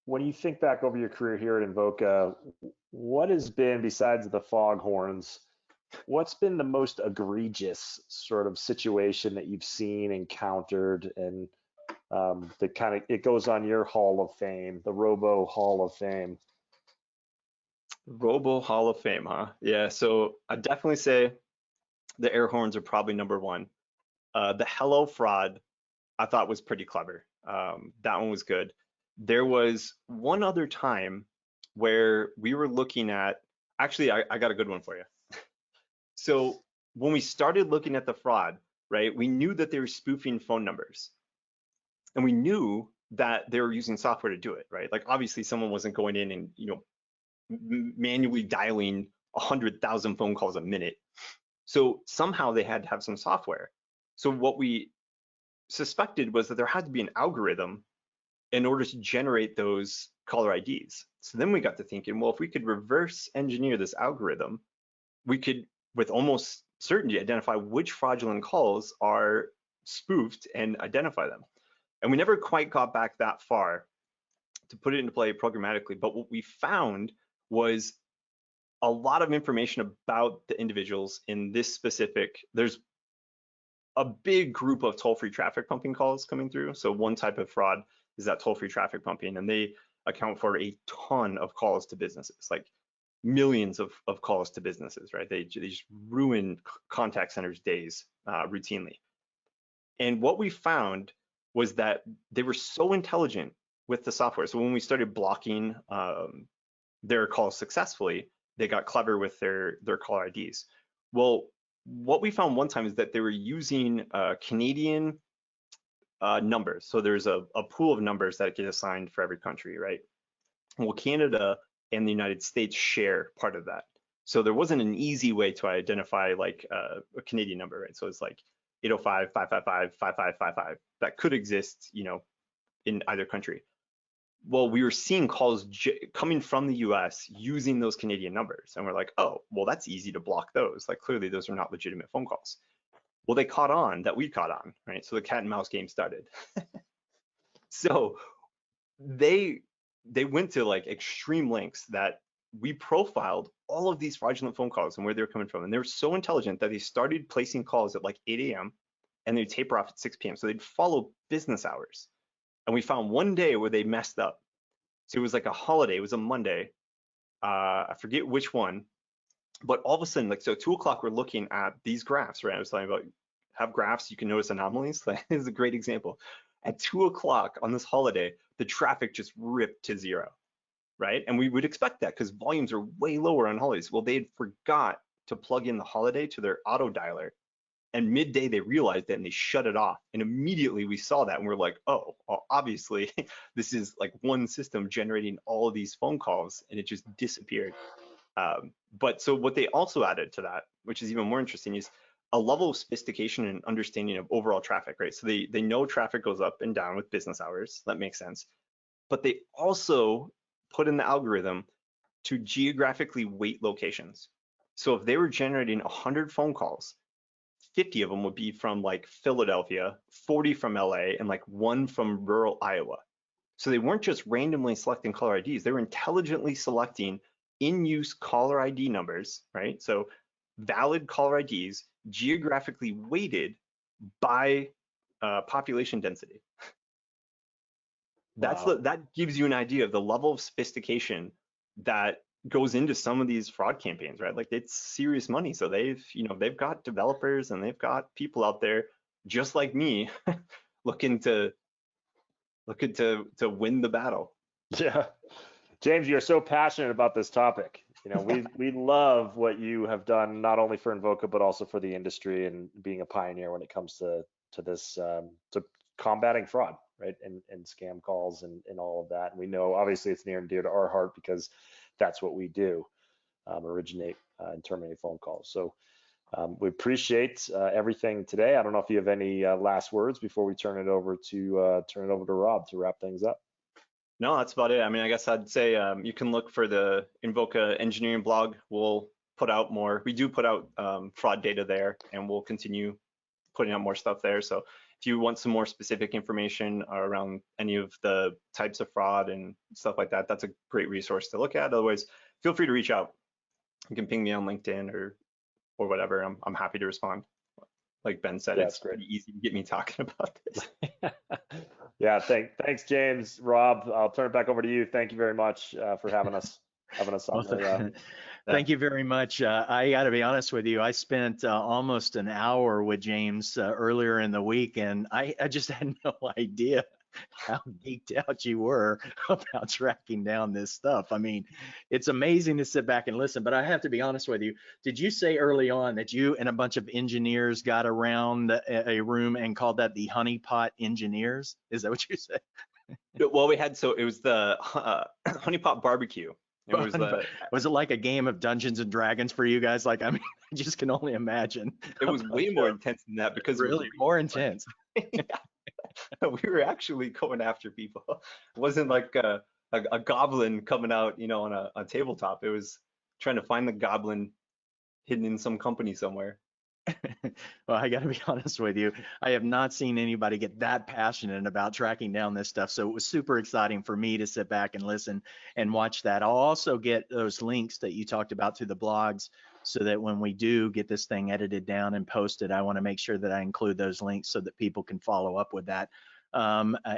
when you think back over your career here at Invoca, what has been, besides the foghorns, what's been the most egregious sort of situation that you've seen, encountered, and that kind of, it goes on your Hall of Fame, the Robo Hall of Fame? Robo Hall of Fame, huh? Yeah, so I'd definitely say the Airhorns are probably number one. The Hello fraud I thought was pretty clever. That one was good. There was one other time where we were looking at, actually, I got a good one for you. So when we started looking at the fraud, right, we knew that they were spoofing phone numbers. And we knew that they were using software to do it, right? Like obviously someone wasn't going in and, manually dialing 100,000 phone calls a minute. So somehow they had to have some software. So what we suspected was that there had to be an algorithm in order to generate those caller IDs. So then we got to thinking, well, if we could reverse engineer this algorithm, we could, with almost certainty, identify which fraudulent calls are spoofed and identify them. And we never quite got back that far to put it into play programmatically. But what we found was a lot of information about the individuals in this specific, there's a big group of toll-free traffic pumping calls coming through. So one type of fraud is that toll-free traffic pumping, and they account for a ton of calls to businesses, like millions of calls to businesses, right? They just ruin contact centers days routinely. And what we found was that they were so intelligent with the software. So when we started blocking their calls successfully, they got clever with their caller IDs. Well, what we found one time is that they were using Canadian numbers. So there's a pool of numbers that get assigned for every country, right? Well, Canada and the United States share part of that. So there wasn't an easy way to identify like a Canadian number, right? So it's like 805, 555, 5555 that could exist, you know, in either country. Well, we were seeing calls coming from the US using those Canadian numbers. And we're like, oh, well, that's easy to block those. Like clearly those are not legitimate phone calls. Well, they caught on that we caught on, right? So the cat and mouse game started. So they went to like extreme lengths that we profiled all of these fraudulent phone calls and where they're coming from. And they were so intelligent that they started placing calls at like 8 a.m. and they'd taper off at 6 p.m. So they'd follow business hours. And we found one day where they messed up. So it was like a holiday, it was a Monday. I forget which one, but all of a sudden, like, so 2 o'clock, we're looking at these graphs, right? I was talking about have graphs, you can notice anomalies. That is a great example. At 2 o'clock on this holiday, the traffic just ripped to zero, right? And we would expect that because volumes are way lower on holidays. Well, they had forgot to plug in the holiday to their auto dialer. And midday, they realized that and they shut it off. And immediately we saw that and we're like, oh, well, obviously, this is like one system generating all of these phone calls and it just disappeared. But so what they also added to that, which is even more interesting, is a level of sophistication and understanding of overall traffic, right? So they know traffic goes up and down with business hours. That makes sense. But they also put in the algorithm to geographically weight locations. So if they were generating 100 phone calls, 50 of them would be from like Philadelphia, 40 from LA, and like 1 from rural Iowa. So they weren't just randomly selecting caller IDs, they were intelligently selecting in-use caller ID numbers, right? So valid caller IDs geographically weighted by population density. Wow. That gives you an idea of the level of sophistication that goes into some of these fraud campaigns, right? Like it's serious money. So they've got developers and they've got people out there just like me looking to win the battle. Yeah. James, you're so passionate about this topic. You know, we love what you have done, not only for Invoca, but also for the industry and being a pioneer when it comes to this, to combating fraud, right? And scam calls and all of that. And we know obviously it's near and dear to our heart because that's what we do, originate and terminate phone calls. So we appreciate everything today. I don't know if you have any last words before we turn it over to Rob to wrap things up. No, that's about it. I mean, I guess I'd say you can look for the Invoca engineering blog. We'll put out more. We do put out fraud data there, and we'll continue putting out more stuff there. So if you want some more specific information around any of the types of fraud and stuff like that, that's a great resource to look at. Otherwise, feel free to reach out. You can ping me on LinkedIn or whatever. I'm happy to respond. Like Ben said, Yeah, it's pretty easy to get me talking about this. Yeah, thanks, James. Rob, I'll turn it back over to you. Thank you very much for having us on there. Thank you very much. I got to be honest with you. I spent almost an hour with James earlier in the week, and I just had no idea how geeked out you were about tracking down this stuff. I mean, it's amazing to sit back and listen, but I have to be honest with you. Did you say early on that you and a bunch of engineers got around a room and called that the honeypot engineers? Is that what you said? Well, it was the honeypot barbecue. Was it like a game of Dungeons and Dragons for you guys? Like, I mean, I just can only imagine. It was way more intense than that because really more intense. Yeah. We were actually going after people. It wasn't like a goblin coming out, on a tabletop. It was trying to find the goblin hidden in some company somewhere. Well, I got to be honest with you. I have not seen anybody get that passionate about tracking down this stuff. So it was super exciting for me to sit back and listen and watch that. I'll also get those links that you talked about to the blogs so that when we do get this thing edited down and posted, I want to make sure that I include those links so that people can follow up with that.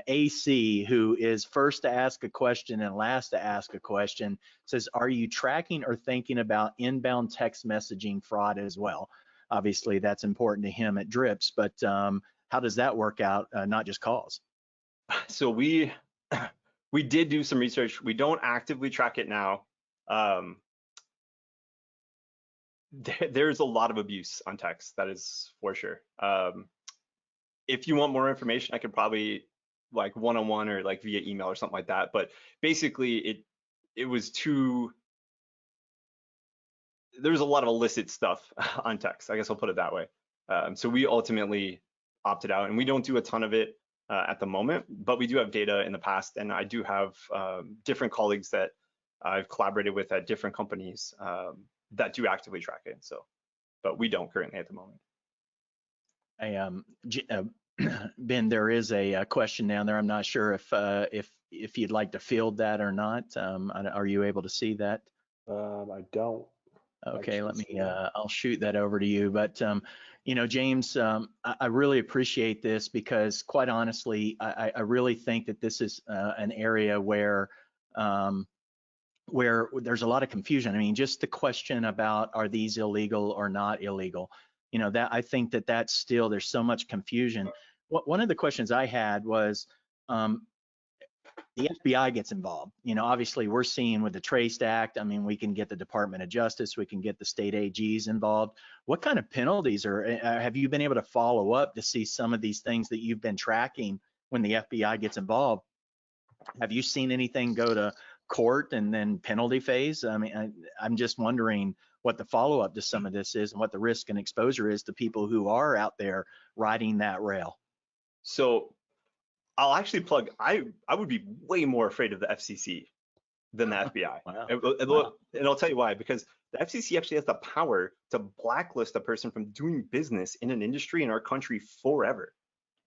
AC, who is first to ask a question and last to ask a question, says, are you tracking or thinking about inbound text messaging fraud as well? Obviously, that's important to him at Drips, but how does that work out, not just calls? So we did do some research. We don't actively track it now. There's a lot of abuse on text, that is for sure. if you want more information, I could probably like one-on-one or like via email or something like that. But basically, it was too. There's a lot of illicit stuff on text. I guess I'll put it that way. So we ultimately opted out, and we don't do a ton of it at the moment, but we do have data in the past, and I do have different colleagues that I've collaborated with at different companies that do actively track it. So, but we don't currently at the moment. Ben, there is a question down there. I'm not sure if you'd like to field that or not. Are you able to see that? I don't. Okay, let me, I'll shoot that over to you. But, you know, James, I really appreciate this because quite honestly, I really think that this is an area where there's a lot of confusion. I mean, just the question about are these illegal or not illegal? You know, that I think that that's still, there's so much confusion. One of the questions I had was, the FBI gets involved. You know, obviously we're seeing with the Trace Act, I mean, we can get the Department of Justice, we can get the state AGs involved. What kind of penalties have you been able to follow up to see some of these things that you've been tracking when the FBI gets involved? Have you seen anything go to court and then penalty phase? I mean, I'm just wondering what the follow-up to some of this is and what the risk and exposure is to people who are out there riding that rail. So I'll actually plug, I would be way more afraid of the FCC than the FBI. Wow. And I'll tell you why, because the FCC actually has the power to blacklist a person from doing business in an industry in our country forever.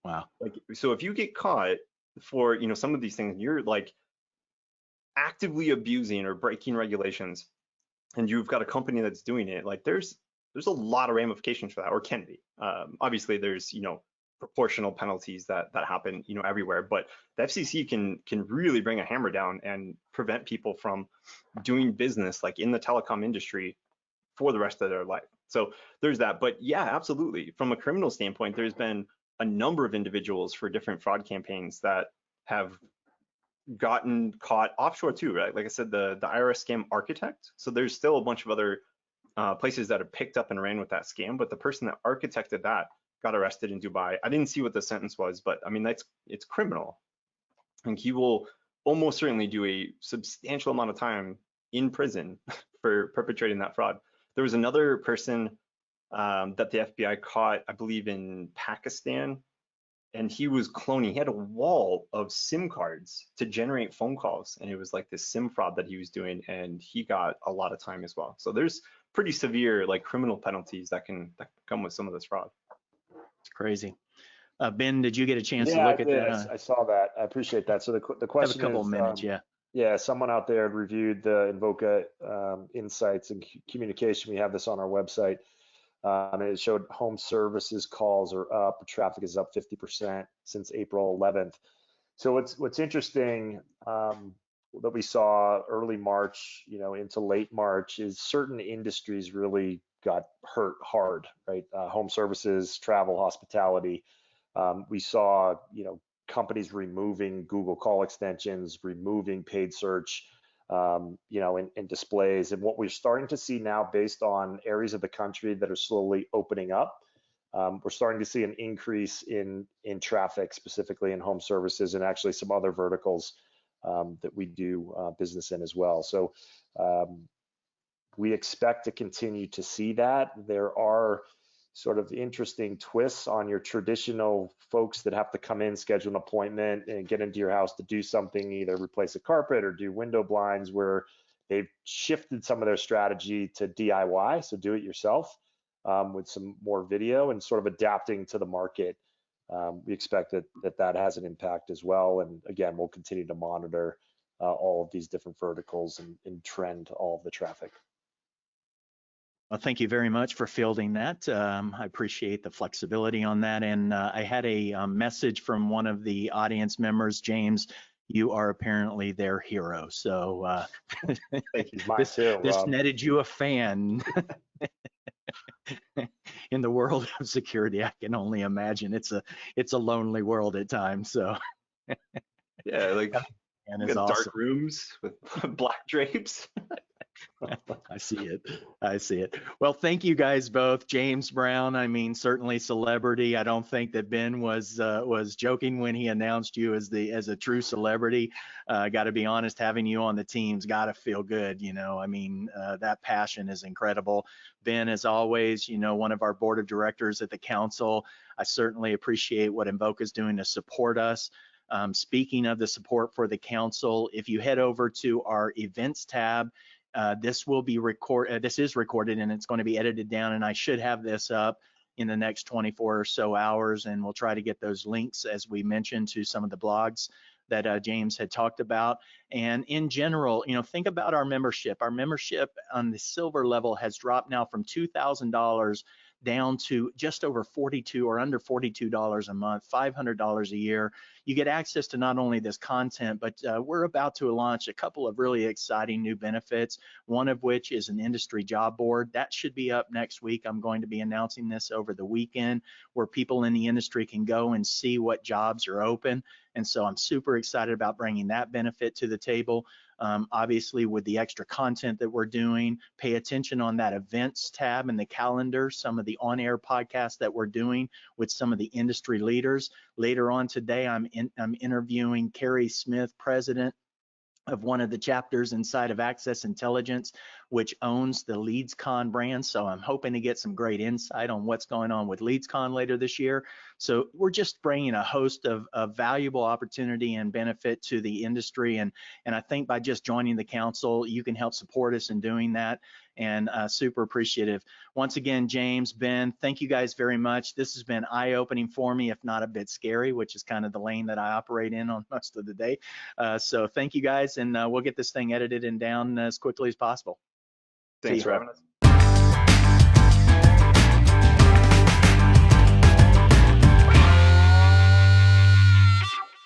Wow. Like, so if you get caught for, you know, some of these things, you're like actively abusing or breaking regulations, and you've got a company that's doing it, like there's a lot of ramifications for that, or can be. Obviously there's, you know, proportional penalties that happen, you know, everywhere, but the FCC can really bring a hammer down and prevent people from doing business like in the telecom industry for the rest of their life. So there's that. But yeah, absolutely. From a criminal standpoint, there's been a number of individuals for different fraud campaigns that have gotten caught offshore too, right? Like I said, the IRS scam architect. So there's still a bunch of other places that have picked up and ran with that scam, but the person that architected that got arrested in Dubai. I didn't see what the sentence was, but I mean, it's criminal. And he will almost certainly do a substantial amount of time in prison for perpetrating that fraud. There was another person that the FBI caught, I believe in Pakistan, and he was cloning, he had a wall of SIM cards to generate phone calls. And it was like this SIM fraud that he was doing, and he got a lot of time as well. So there's pretty severe like criminal penalties that can come with some of this fraud. It's crazy. Ben, did you get a chance to Yeah, look I at did. that? I saw that. I appreciate that. So the I have question a couple is, of minutes, yeah. yeah, someone out there had reviewed the Invoca insights and communication. We have this on our website. And it showed home services calls are up, traffic is up 50% since April 11th. So what's interesting that we saw early March, you know, into late March is certain industries really got hurt hard, right? Home services, travel, hospitality. We saw, you know, companies removing Google call extensions, removing paid search, you know, in displays. And what we're starting to see now, based on areas of the country that are slowly opening up, we're starting to see an increase in traffic, specifically in home services and actually some other verticals that we do business in as well. So we expect to continue to see that. There are sort of interesting twists on your traditional folks that have to come in, schedule an appointment, and get into your house to do something, either replace a carpet or do window blinds, where they've shifted some of their strategy to DIY, so do it yourself, with some more video and sort of adapting to the market. We expect that has an impact as well. And again, we'll continue to monitor all of these different verticals and trend all of the traffic. Well, thank you very much for fielding that. I appreciate the flexibility on that. And I had a message from one of the audience members, James. You are apparently their hero. So Thank you. Mine too, this Rob. netted you a fan. In the world of security, I can only imagine it's a lonely world at times. So yeah, like and it's dark awesome. rooms with black drapes. I see it. I see it. Well, thank you guys both. James Brown, I mean, certainly celebrity. I don't think that Ben was joking when he announced you as a true celebrity. Got to be honest, having you on the team's got to feel good. You know, I mean, that passion is incredible. Ben, as always, you know, one of our board of directors at the council. I certainly appreciate what Invoca is doing to support us. Speaking of the support for the council, if you head over to our events tab, this is recorded and it's going to be edited down, and I should have this up in the next 24 or so hours, and we'll try to get those links, as we mentioned, to some of the blogs that James had talked about. And in general, you know, think about our membership. Our membership on the silver level has dropped now from $2,000 down to just over $42 or under $42 a month, $500 a year. You get access to not only this content, but we're about to launch a couple of really exciting new benefits, one of which is an industry job board. That should be up next week. I'm going to be announcing this over the weekend, where people in the industry can go and see what jobs are open. And so I'm super excited about bringing that benefit to the table. Obviously, with the extra content that we're doing, pay attention on that events tab in the calendar, some of the on-air podcasts that we're doing with some of the industry leaders. Later on today, I'm interviewing Carrie Smith, president of one of the chapters inside of Access Intelligence, which owns the LeadsCon brand. So I'm hoping to get some great insight on what's going on with LeadsCon later this year. So we're just bringing a host of valuable opportunity and benefit to the industry. And I think by just joining the council, you can help support us in doing that. And super appreciative. Once again, James, Ben, thank you guys very much. This has been eye-opening for me, if not a bit scary, which is kind of the lane that I operate in on most of the day. So thank you guys, and we'll get this thing edited and down as quickly as possible. Thanks for having us.